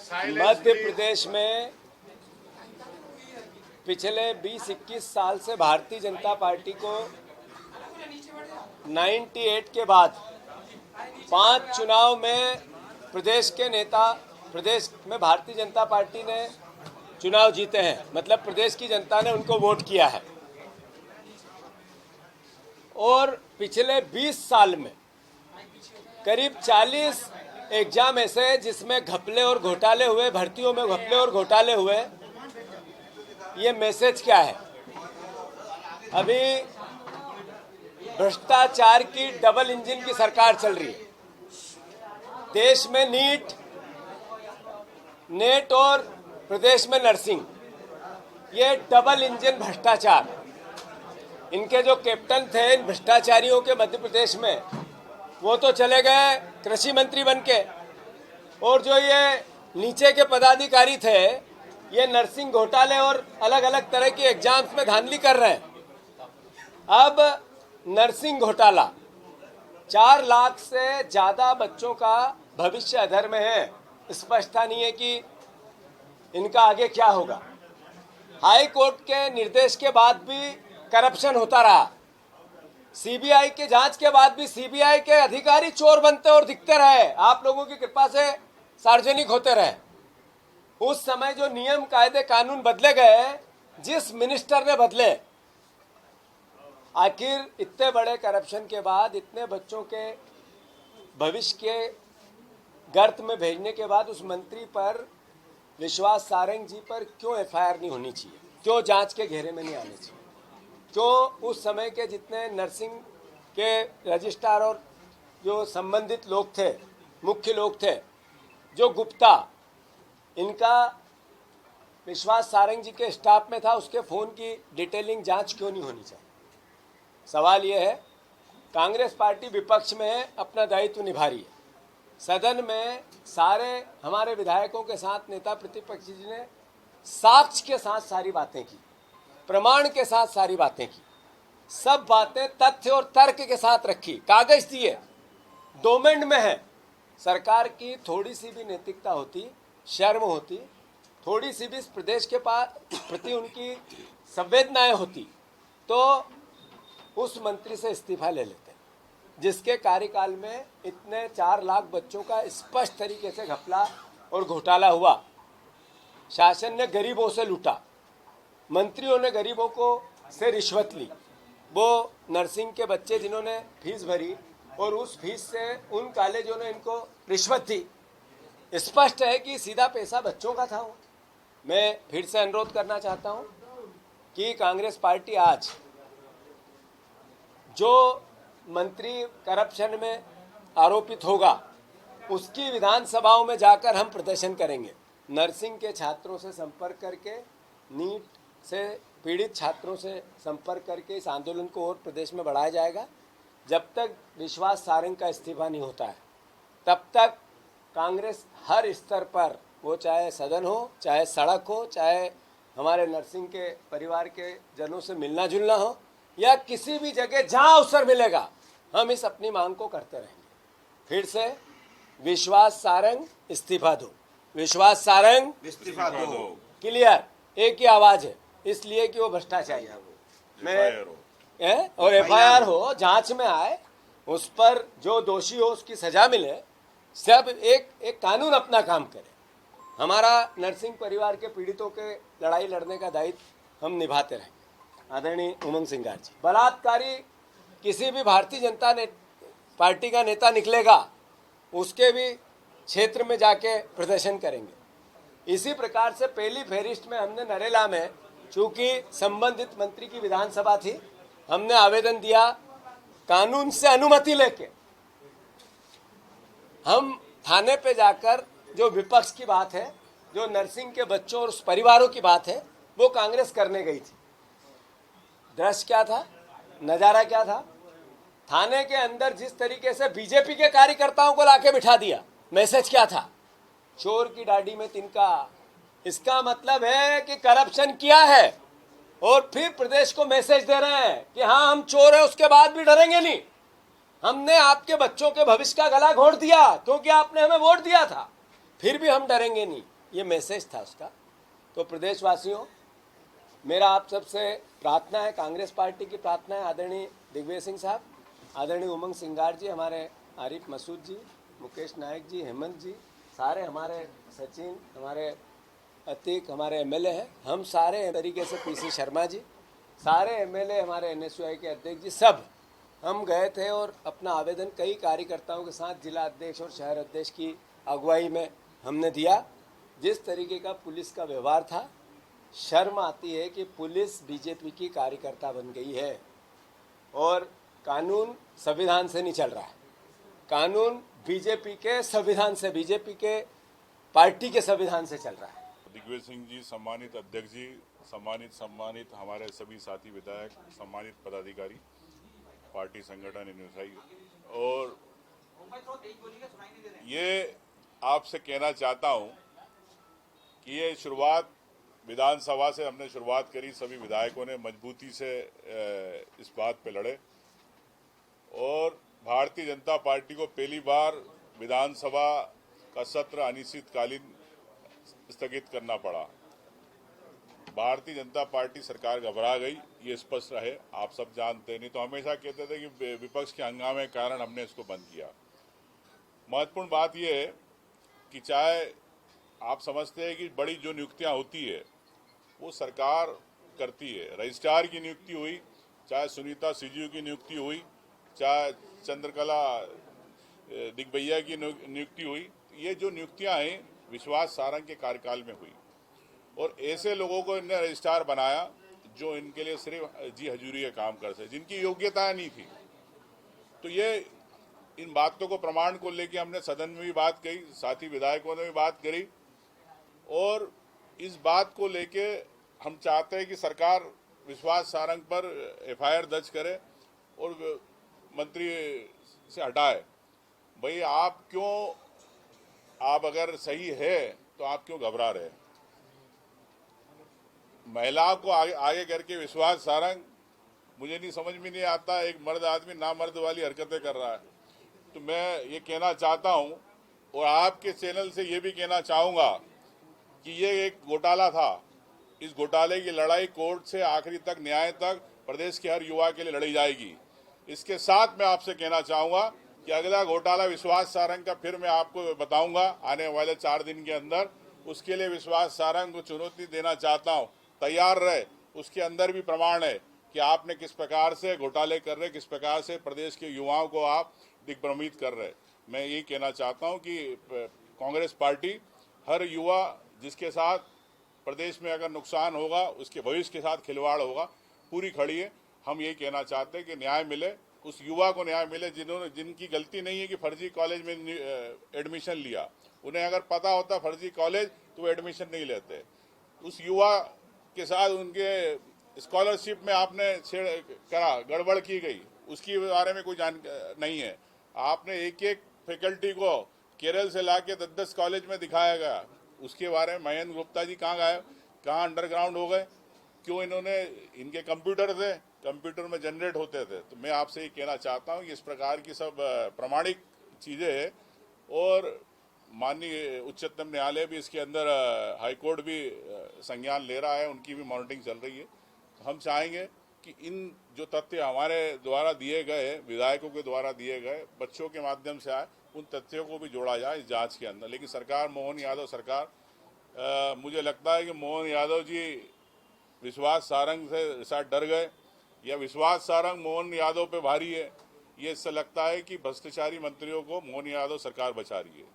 मध्य प्रदेश में पिछले 20-21 साल से भारतीय जनता पार्टी को 98 के बाद 5 चुनाव में प्रदेश में भारतीय जनता पार्टी ने चुनाव जीते हैं। मतलब प्रदेश की जनता ने उनको वोट किया है। और पिछले 20 साल में करीब 40 एग्जाम ऐसे जिसमें घपले और घोटाले हुए, भर्तियों में घपले और घोटाले हुए। ये मैसेज क्या है? अभी भ्रष्टाचार की डबल इंजन की सरकार चल रही है। देश में नेट और प्रदेश में नर्सिंग, ये डबल इंजन भ्रष्टाचार। इनके जो कैप्टन थे इन भ्रष्टाचारियों के मध्य प्रदेश में, वो तो चले गए कृषि मंत्री बनके, और जो ये नीचे के पदाधिकारी थे ये नर्सिंग घोटाले और अलग अलग तरह के एग्जाम्स में धांधली कर रहे हैं। अब नर्सिंग घोटाला, 4 लाख से ज्यादा बच्चों का भविष्य अधर में है। स्पष्टता नहीं है कि इनका आगे क्या होगा। हाई कोर्ट के निर्देश के बाद भी करप्शन होता रहा। सीबीआई के जांच के बाद भी सीबीआई के अधिकारी चोर बनते और दिखते रहे, आप लोगों की कृपा से सार्वजनिक होते रहे। उस समय जो नियम कायदे कानून बदले गए, जिस मिनिस्टर ने बदले, आखिर इतने बड़े करप्शन के बाद, इतने बच्चों के भविष्य के गर्त में भेजने के बाद उस मंत्री पर, विश्वास सारंग जी पर क्यों एफआईआर नहीं होनी चाहिए? क्यों जांच के घेरे में नहीं आने चाहिए? क्यों उस समय के जितने नर्सिंग के रजिस्ट्रार और जो संबंधित लोग थे, मुख्य लोग थे, जो गुप्ता, इनका विश्वास सारंग जी के स्टाफ में था, उसके फ़ोन की डिटेलिंग जांच क्यों नहीं होनी चाहिए? सवाल ये है। कांग्रेस पार्टी विपक्ष में है, अपना दायित्व निभा रही है। सदन में सारे हमारे विधायकों के साथ नेता प्रतिपक्ष जी ने साक्ष्य के साथ सारी बातें की, प्रमाण के साथ सारी बातें की, सब बातें तथ्य और तर्क के साथ रखी, कागज दिए, डोमेन में है। सरकार की थोड़ी सी भी नैतिकता होती, शर्म होती, थोड़ी सी भी प्रदेश के प्रति उनकी संवेदनाएं होती, तो उस मंत्री से इस्तीफा ले लेते, जिसके कार्यकाल में इतने 4 लाख बच्चों का स्पष्ट तरीके से घपला और घोटाला हुआ। शासन ने गरीबों से लूटा, मंत्रियों ने गरीबों को से रिश्वत ली। वो नर्सिंग के बच्चे जिन्होंने फीस भरी और उस फीस से उन कॉलेजों ने इनको रिश्वत दी। स्पष्ट है कि सीधा पैसा बच्चों का था वो। मैं फिर से अनुरोध करना चाहता हूं कि कांग्रेस पार्टी आज जो मंत्री करप्शन में आरोपित होगा, उसकी विधानसभाओं में जाकर हम प्रदर्शन करेंगे। नर्सिंग के छात्रों से संपर्क करके, नीट से पीड़ित छात्रों से संपर्क करके इस आंदोलन को और प्रदेश में बढ़ाया जाएगा। जब तक विश्वास सारंग का इस्तीफा नहीं होता है, तब तक कांग्रेस हर स्तर पर, वो चाहे सदन हो, चाहे सड़क हो, चाहे हमारे नर्सिंग के परिवार के जनों से मिलना जुलना हो, या किसी भी जगह जहां अवसर मिलेगा, हम इस अपनी मांग को करते रहेंगे। फिर से विश्वास सारंग इस्तीफा दो, विश्वास सारंग इस्तीफा दो। क्लियर, एक ही आवाज है, इसलिए कि वो भ्रष्टाचारी है। और एफआईआर हो, जांच में आए, उस पर जो दोषी हो उसकी सजा मिले। सब एक कानून अपना काम करे। हमारा नर्सिंग परिवार के पीड़ितों के लड़ाई लड़ने का दायित्व हम निभाते रहेंगे। आदरणीय उमंग सिंगार जी, बलात्कारी किसी भी भारतीय जनता पार्टी का नेता निकलेगा, उसके भी क्षेत्र में जाके प्रदर्शन करेंगे। इसी प्रकार से पहली फेरिस्ट में हमने नरेला में, चूंकि संबंधित मंत्री की विधानसभा थी, हमने आवेदन दिया, कानून से अनुमति लेके हम थाने पे जाकर, जो विपक्ष की बात है, जो नर्सिंग के बच्चों और उस परिवारों की बात है, वो कांग्रेस करने गई थी। दृश्य क्या था, नजारा क्या था? थाने के अंदर जिस तरीके से बीजेपी के कार्यकर्ताओं को लाके बिठा दिया, मैसेज क्या था? चोर की दाढ़ी में तिनका। इसका मतलब है कि करप्शन किया है और फिर प्रदेश को मैसेज दे रहे हैं कि हाँ हम चोर हैं, उसके बाद भी डरेंगे नहीं। हमने आपके बच्चों के भविष्य का गला घोंट दिया क्योंकि आपने हमें वोट दिया था, फिर भी हम डरेंगे नहीं। ये मैसेज था उसका। तो प्रदेशवासियों, मेरा आप सबसे प्रार्थना है, कांग्रेस पार्टी की प्रार्थना है, आदरणीय दिग्विजय सिंह साहब, आदरणीय उमंग सिंगार जी, हमारे आरिफ मसूद जी, मुकेश नायक जी, हेमंत जी, सारे हमारे सचिन, हमारे अतीक, हमारे एमएलए हैं, हम सारे तरीके से पीसी शर्मा जी, सारे एमएलए, हमारे एनएसयूआई के अध्यक्ष जी, सब हम गए थे और अपना आवेदन कई कार्यकर्ताओं के साथ जिला अध्यक्ष और शहर अध्यक्ष की अगुवाई में हमने दिया। जिस तरीके का पुलिस का व्यवहार था, शर्म आती है कि पुलिस बीजेपी की कार्यकर्ता बन गई है और कानून संविधान से नहीं चल रहा है। कानून बीजेपी के संविधान से, बीजेपी के पार्टी के संविधान से चल रहा है। दिग्विजय सिंह जी, सम्मानित अध्यक्ष जी, सम्मानित हमारे सभी साथी विधायक, सम्मानित पदाधिकारी, पार्टी संगठन एनएसयूआई, और ये आपसे कहना चाहता हूं कि ये शुरुआत विधानसभा से हमने शुरुआत करी, सभी विधायकों ने मजबूती से इस बात पे लड़े और भारतीय जनता पार्टी को पहली बार विधानसभा का सत्र अनिश्चितकालीन स्थगित करना पड़ा। भारतीय जनता पार्टी सरकार घबरा गई, ये स्पष्ट रहे, आप सब जानते नहीं तो हमेशा कहते थे कि विपक्ष के हंगामे के कारण हमने इसको बंद किया। महत्वपूर्ण बात यह है कि चाहे आप समझते हैं कि बड़ी जो नियुक्तियां होती है वो सरकार करती है, रजिस्ट्रार की नियुक्ति हुई, चाहे सुनीता सीजीओ की नियुक्ति हुई, चाहे चंद्रकला दिग्विजय की नियुक्ति हुई, ये जो नियुक्तियां हैं विश्वास सारंग के कार्यकाल में हुई और ऐसे लोगों को इन्हें रजिस्ट्रार बनाया जो इनके लिए सिर्फ जी हजूरी का काम कर सके, जिनकी योग्यता नहीं थी। तो ये इन बातों को प्रमाण को लेकर हमने सदन में भी बात कही, साथी विधायकों ने भी बात करी और इस बात को लेके हम चाहते हैं कि सरकार विश्वास सारंग पर एफआईआर दर्ज करे और मंत्री से हटाए। भाई आप अगर सही है तो आप क्यों घबरा रहे? महिलाओं को आगे करके विश्वास सारंग, मुझे नहीं समझ में नहीं आता, एक मर्द आदमी नामर्द वाली हरकतें कर रहा है। तो मैं ये कहना चाहता हूं और आपके चैनल से ये भी कहना चाहूंगा कि ये एक घोटाला था। इस घोटाले की लड़ाई कोर्ट से आखिरी तक, न्याय तक प्रदेश के हर युवा के लिए लड़ी जाएगी। इसके साथ मैं आपसे कहना चाहूंगा कि अगला घोटाला विश्वास सारंग का फिर मैं आपको बताऊंगा आने वाले 4 दिन के अंदर। उसके लिए विश्वास सारंग को चुनौती देना चाहता हूं, तैयार रहे। उसके अंदर भी प्रमाण है कि आपने किस प्रकार से घोटाले कर रहे, किस प्रकार से प्रदेश के युवाओं को आप दिग्भ्रमित कर रहे। मैं यही कहना चाहता हूं कि कांग्रेस पार्टी हर युवा जिसके साथ प्रदेश में अगर नुकसान होगा, उसके भविष्य के साथ खिलवाड़ होगा, पूरी खड़ी है। हम यही कहना चाहते हैं कि न्याय मिले, उस युवा को न्याय मिले जिनकी गलती नहीं है कि फर्जी कॉलेज में एडमिशन लिया। उन्हें अगर पता होता फर्जी कॉलेज तो वो एडमिशन नहीं लेते। उस युवा के साथ उनके स्कॉलरशिप में आपने गड़बड़ की गई, उसके बारे में कोई नहीं है। आपने एक फैकल्टी को केरल से ला के 10 कॉलेज में दिखाया गया, उसके बारे में महेंद्र गुप्ता जी कहाँ गए, कहाँ अंडरग्राउंड हो गए, क्यों इन्होंने, इनके कंप्यूटर थे, कंप्यूटर में जनरेट होते थे। तो मैं आपसे ये कहना चाहता हूँ कि इस प्रकार की सब प्रमाणिक चीज़ें हैं और माननीय उच्चतम न्यायालय भी इसके अंदर, हाईकोर्ट भी संज्ञान ले रहा है, उनकी भी मॉनिटरिंग चल रही है। तो हम चाहेंगे कि इन जो तथ्य हमारे द्वारा दिए गए, विधायकों के द्वारा दिए गए, बच्चों के माध्यम से आए, उन तथ्यों को भी जोड़ा जाए इस जांच के अंदर। लेकिन सरकार, मोहन यादव सरकार, मुझे लगता है कि मोहन यादव जी विश्वास सारंग से शायद डर गए या विश्वास सारंग मोहन यादव पे भारी है। ये इससे लगता है कि भ्रष्टाचारी मंत्रियों को मोहन यादव सरकार बचा रही है।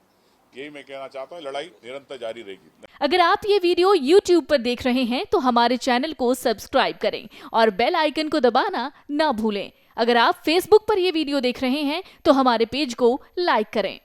यही मैं कहना चाहता हूँ, लड़ाई निरंतर जारी रहेगी। अगर आप ये वीडियो YouTube पर देख रहे हैं तो हमारे चैनल को सब्सक्राइब करें और बेल आइकन को दबाना ना भूलें। अगर आप Facebook पर ये वीडियो देख रहे हैं तो हमारे पेज को लाइक करें।